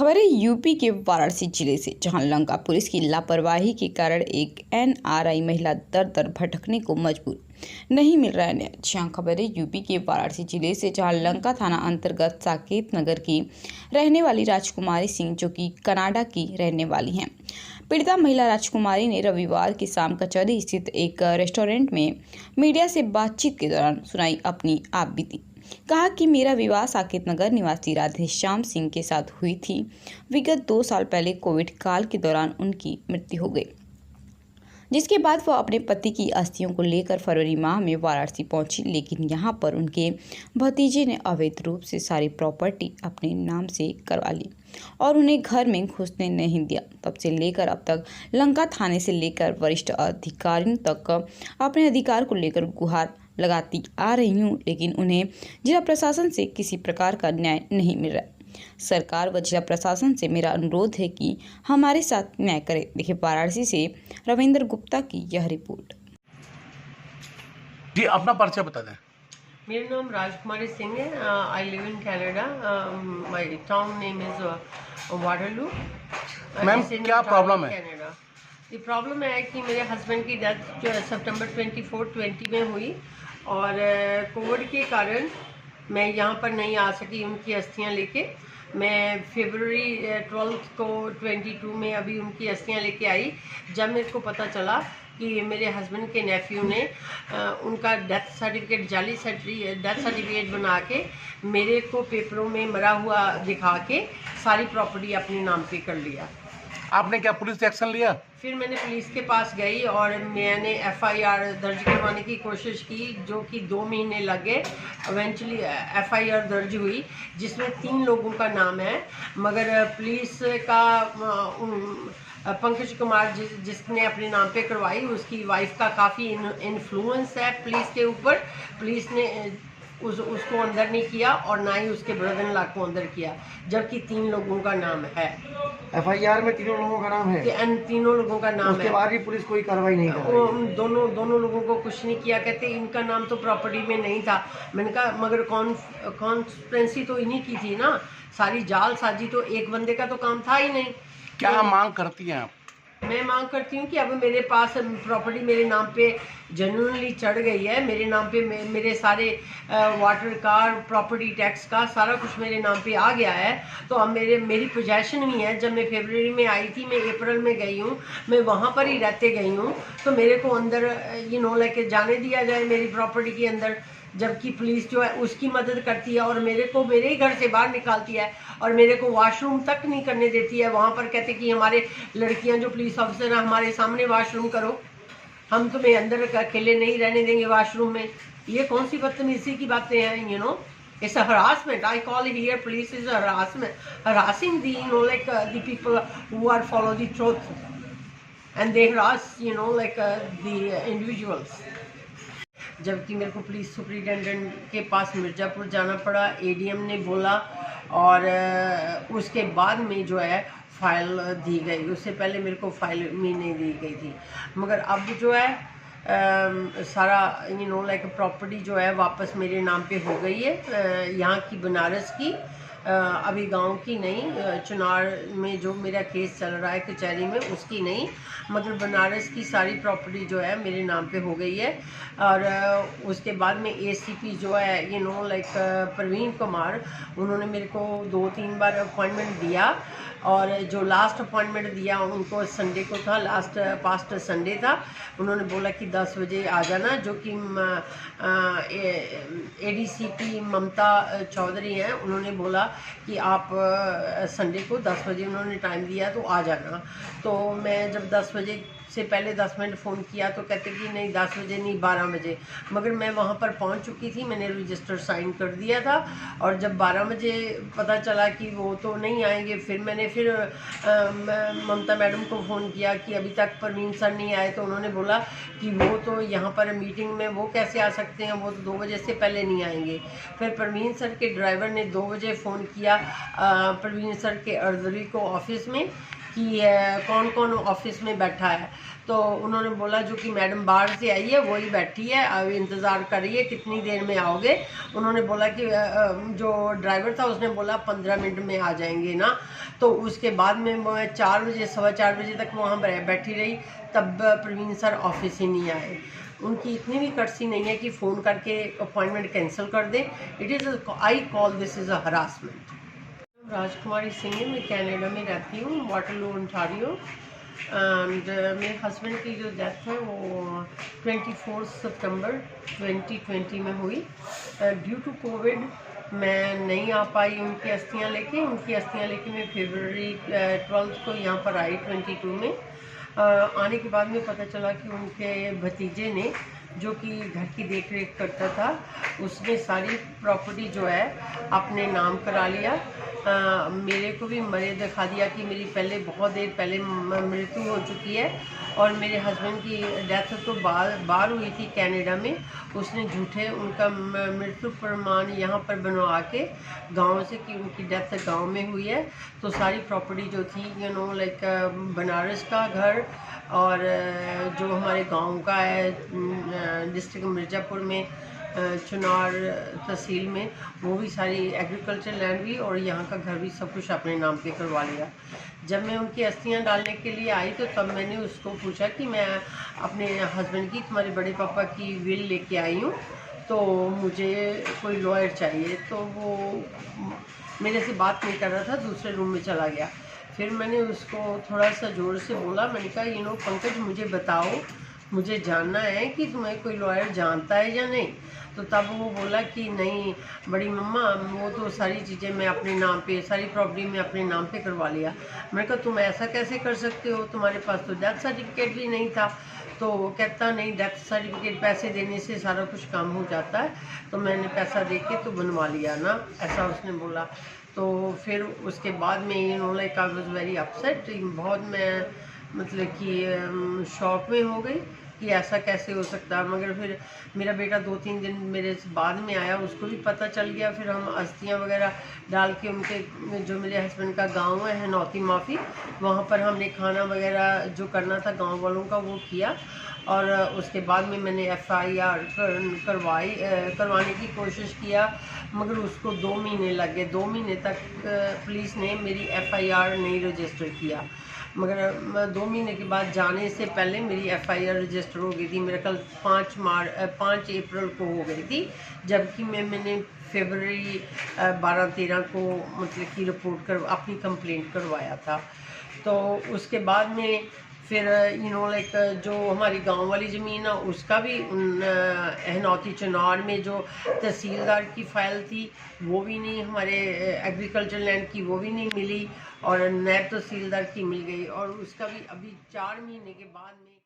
खबर है यूपी के वाराणसी जिले से, जहां लंका पुलिस की लापरवाही के कारण एक एनआरआई महिला दर दर भटकने को मजबूर नहीं मिल रहा है न्याय। जहां खबर है यूपी के वाराणसी जिले से, जहां लंका थाना अंतर्गत साकेत नगर की रहने वाली राजकुमारी सिंह, जो कि कनाडा की रहने वाली हैं। पीड़िता महिला राजकुमारी ने रविवार की शाम कचहरी स्थित एक रेस्टोरेंट में मीडिया से बातचीत के दौरान सुनाई अपनी आप बीती। कहा कि मेरा विवाह साकेत नगर निवासी राधेश्याम सिंह के साथ हुई थी। विगत 2 साल पहले कोविड काल के दौरान उनकी मृत्यु हो गई, जिसके बाद वह अपने पति की अस्थियों को लेकर फरवरी माह में वाराणसी पहुंची, लेकिन यहां पर उनके भतीजे ने अवैध रूप से सारी प्रॉपर्टी अपने नाम से करवा ली और उन्हें घर में घुसने नहीं दिया। तब से लेकर अब तक लंका थाने से लेकर वरिष्ठ अधिकारियों तक अपने अधिकार को लेकर गुहार लगाती आ रही हूँ, लेकिन उन्हें जिला प्रशासन से किसी प्रकार का न्याय नहीं मिल रहा है। सरकार व जिला प्रशासन से मेरा अनुरोध है कि हमारे साथ न्याय करें। देखिए, वाराणसी से रविंद्र गुप्ता की यह रिपोर्ट। जी, अपना परिचय बता दें। मेरा नाम राजकुमारी सिंह है। I live in Canada. My town name is Waterloo. Ma'am, क्या प्रॉब्लम है? कनाडा। ये प्रॉब्लम है कि मेरे हस्बैंड की डेथ जो सितंबर 24-20 में हुई और कोविड के कारण मैं यहाँ पर नहीं आ सकी उनकी अस्थियाँ लेके। मैं फरवरी 12 को 22 में अभी उनकी अस्थियाँ लेके आई, जब मेरे को पता चला कि मेरे हस्बैंड के नेफ्यू ने उनका डेथ सर्टिफिकेट, जाली डेथ सर्टिफिकेट बना के मेरे को पेपरों में मरा हुआ दिखा के सारी प्रॉपर्टी अपने नाम पे कर लिया। आपने क्या पुलिस एक्शन लिया? फिर मैंने पुलिस के पास गई और मैंने एफआईआर दर्ज करवाने की कोशिश की, जो कि 2 महीने लगे। इवेंचुअली एफआईआर दर्ज हुई, जिसमें 3 लोगों का नाम है, मगर पुलिस का पंकज कुमार जिसने अपने नाम पे करवाई, उसकी वाइफ का काफ़ी इन्फ्लुएंस है पुलिस के ऊपर। पुलिस ने उसको अंदर नहीं किया और ना ही उसके ब्रदर इन लॉ को अंदर किया, जबकि 3 लोगों का नाम है। एफआईआर में 3 लोगों का नाम है। तीनों लोगों का नाम है। उसके बाद भी पुलिस कोई कार्रवाई नहीं कर रही। दोनों लोगों को कुछ नहीं किया। कहते इनका नाम तो प्रॉपर्टी में नहीं था। मैंने कहा मगर कॉन्स्पिरेंसी तो इन्हीं की थी ना, सारी जाल साजी तो एक बंदे का तो काम था ही नहीं। क्या मांग करती हैं आप? मैं मांग करती हूँ कि अब मेरे पास प्रॉपर्टी मेरे नाम पे जेन्युइनली चढ़ गई है। मेरे नाम पे मेरे सारे वाटर का, प्रॉपर्टी टैक्स का सारा कुछ मेरे नाम पे आ गया है। तो अब मेरी पोजेशन भी है। जब मैं फरवरी में आई थी, मैं अप्रैल में गई हूँ, मैं वहाँ पर ही रहते गई हूँ, तो मेरे को अंदर लेके जाने दिया जाए मेरी प्रॉपर्टी के अंदर, जबकि पुलिस जो है उसकी मदद करती है और मेरे को मेरे ही घर से बाहर निकालती है और मेरे को वॉशरूम तक नहीं करने देती है। वहाँ पर कहते कि हमारे लड़कियाँ जो पुलिस ऑफिसर हैं, हमारे सामने वॉशरूम करो, हम तुम्हें अंदर अकेले नहीं रहने देंगे वॉशरूम में। ये कौन सी बदतमीजी की बातें हैं? It's a harassment. I call it here, police is a harassing the people who are follow the truth, and they harass the individuals. जबकि मेरे को पुलिस सुपरिटेंडेंट के पास मिर्ज़ापुर जाना पड़ा, एडीएम ने बोला, और उसके बाद में जो है फ़ाइल दी गई। उससे पहले मेरे को फ़ाइल भी नहीं दी गई थी। मगर अब जो है सारा प्रॉपर्टी जो है वापस मेरे नाम पे हो गई है। यहाँ की बनारस की, अभी गांव की नहीं, चुनार में जो मेरा केस चल रहा है कचहरी में, उसकी नहीं, मगर बनारस की सारी प्रॉपर्टी जो है मेरे नाम पे हो गई है। और उसके बाद में एसीपी जो है प्रवीण कुमार, उन्होंने मेरे को 2-3 बार अपॉइंटमेंट दिया, और जो लास्ट अपॉइंटमेंट दिया उनको संडे को था, पास्ट संडे था। उन्होंने बोला कि 10 बजे आ जाना, जो कि एडीसीपी ममता चौधरी हैं, उन्होंने बोला कि आप संडे को 10 बजे उन्होंने टाइम दिया तो आ जाना। तो मैं जब 10 बजे से पहले 10 मिनट फ़ोन किया तो कहते कि नहीं 10 बजे नहीं 12 बजे, मगर मैं वहाँ पर पहुँच चुकी थी, मैंने रजिस्टर साइन कर दिया था। और जब 12 बजे पता चला कि वो तो नहीं आएंगे, फिर मैंने ममता मैडम को फ़ोन किया कि अभी तक परवीन सर नहीं आए। तो उन्होंने बोला कि वो तो यहाँ पर मीटिंग में, वो कैसे आ सकते हैं, वो तो 2 बजे से पहले नहीं आएंगे। फिर परवीन सर के ड्राइवर ने 2 बजे फ़ोन किया परवीन सर के अर्दरी को ऑफिस में कि कौन कौन ऑफिस में बैठा है। तो उन्होंने बोला जो कि मैडम बाहर से आई है वही बैठी है, अब इंतज़ार करिए कितनी देर में आओगे। उन्होंने बोला कि जो ड्राइवर था उसने बोला 15 मिनट में आ जाएंगे ना। तो उसके बाद में मैं 4 बजे 4:15 बजे तक वहाँ बैठी रही, तब प्रवीण सर ऑफिस ही नहीं आए। उनकी इतनी भी कर्सी नहीं है कि फ़ोन करके अपॉइंटमेंट कैंसिल कर दे। It is I call this is a harassment. Rajkumari Singh है, मैं कनाडा में रहती हूँ, वाटरलू ओंटारियो। एंड मेरे हस्बैंड की जो डेथ है वो 24 सितंबर 2020 में हुई। ड्यू टू कोविड मैं नहीं आ पाई उनकी अस्थियाँ लेके। मैं फरवरी 12 को यहाँ पर आई 22 में। आने के बाद में पता चला कि उनके भतीजे ने, जो कि घर की देख रेख करता था, उसने सारी प्रॉपर्टी जो है अपने नाम करा लिया। मेरे को भी मरे दिखा दिया कि मेरी पहले बहुत देर पहले मृत्यु हो चुकी है, और मेरे हस्बैंड की डेथ तो बाहर हुई थी कनाडा में। उसने झूठे उनका मृत्यु प्रमाण यहाँ पर बनवा के गांव से कि उनकी डेथ गांव में हुई है। तो सारी प्रॉपर्टी जो थी लाइक बनारस का घर और जो हमारे गांव का है डिस्ट्रिक्ट मिर्ज़ापुर में चुनार तहसील में, वो भी सारी एग्रीकल्चर लैंड भी और यहाँ का घर भी सब कुछ अपने नाम पे करवा लिया। जब मैं उनकी अस्थियाँ डालने के लिए आई तो तब मैंने उसको पूछा कि मैं अपने हस्बैंड की, तुम्हारे बड़े पापा की विल लेके आई हूँ, तो मुझे कोई लॉयर चाहिए। तो वो मेरे से बात नहीं कर रहा था, दूसरे रूम में चला गया। फिर मैंने उसको थोड़ा सा ज़ोर से बोला, मैंने कहा पंकज मुझे बताओ, मुझे जानना है कि तुम्हें कोई लॉयर जानता है या नहीं। तो तब वो बोला कि नहीं बड़ी मम्मा, वो तो सारी चीज़ें मैं अपने नाम पे, सारी प्रॉपर्टी में अपने नाम पे करवा लिया। मैंने कहा तुम ऐसा कैसे कर सकते हो, तुम्हारे पास तो डेथ सर्टिफिकेट भी नहीं था। तो कहता नहीं, डेथ सर्टिफिकेट पैसे देने से सारा कुछ काम हो जाता है, तो मैंने पैसा दे के तो बनवा लिया ना, ऐसा उसने बोला। तो फिर उसके बाद में like I was very upset. बहुत मैं मतलब कि शॉक में हो गई कि ऐसा कैसे हो सकता है। मगर फिर मेरा बेटा 2-3 दिन मेरे बाद में आया, उसको भी पता चल गया। फिर हम अस्थियाँ वगैरह डाल के उनके, जो मेरे हस्बैंड का गांव है हनौती माफ़ी, वहाँ पर हमने खाना वगैरह जो करना था गांव वालों का वो किया। और उसके बाद में मैंने FIR करवाने की कोशिश किया, मगर उसको 2 महीने लग गए। 2 महीने तक पुलिस ने मेरी FIR नहीं रजिस्टर किया। मगर 2 महीने के बाद जाने से पहले मेरी FIR रजिस्टर हो गई थी। मेरा कल 5 अप्रैल को हो गई थी, जबकि मैंने फरवरी 12-13 को मतलब कि अपनी कंप्लेंट करवाया था। तो उसके बाद में फिर लाइक जो हमारी गांव वाली ज़मीन है उसका भी हनौती चुनार में जो तहसीलदार की फ़ाइल थी वो भी नहीं, हमारे एग्रीकल्चर लैंड की वो भी नहीं मिली, और नायब तहसीलदार की मिल गई, और उसका भी अभी 4 महीने के बाद में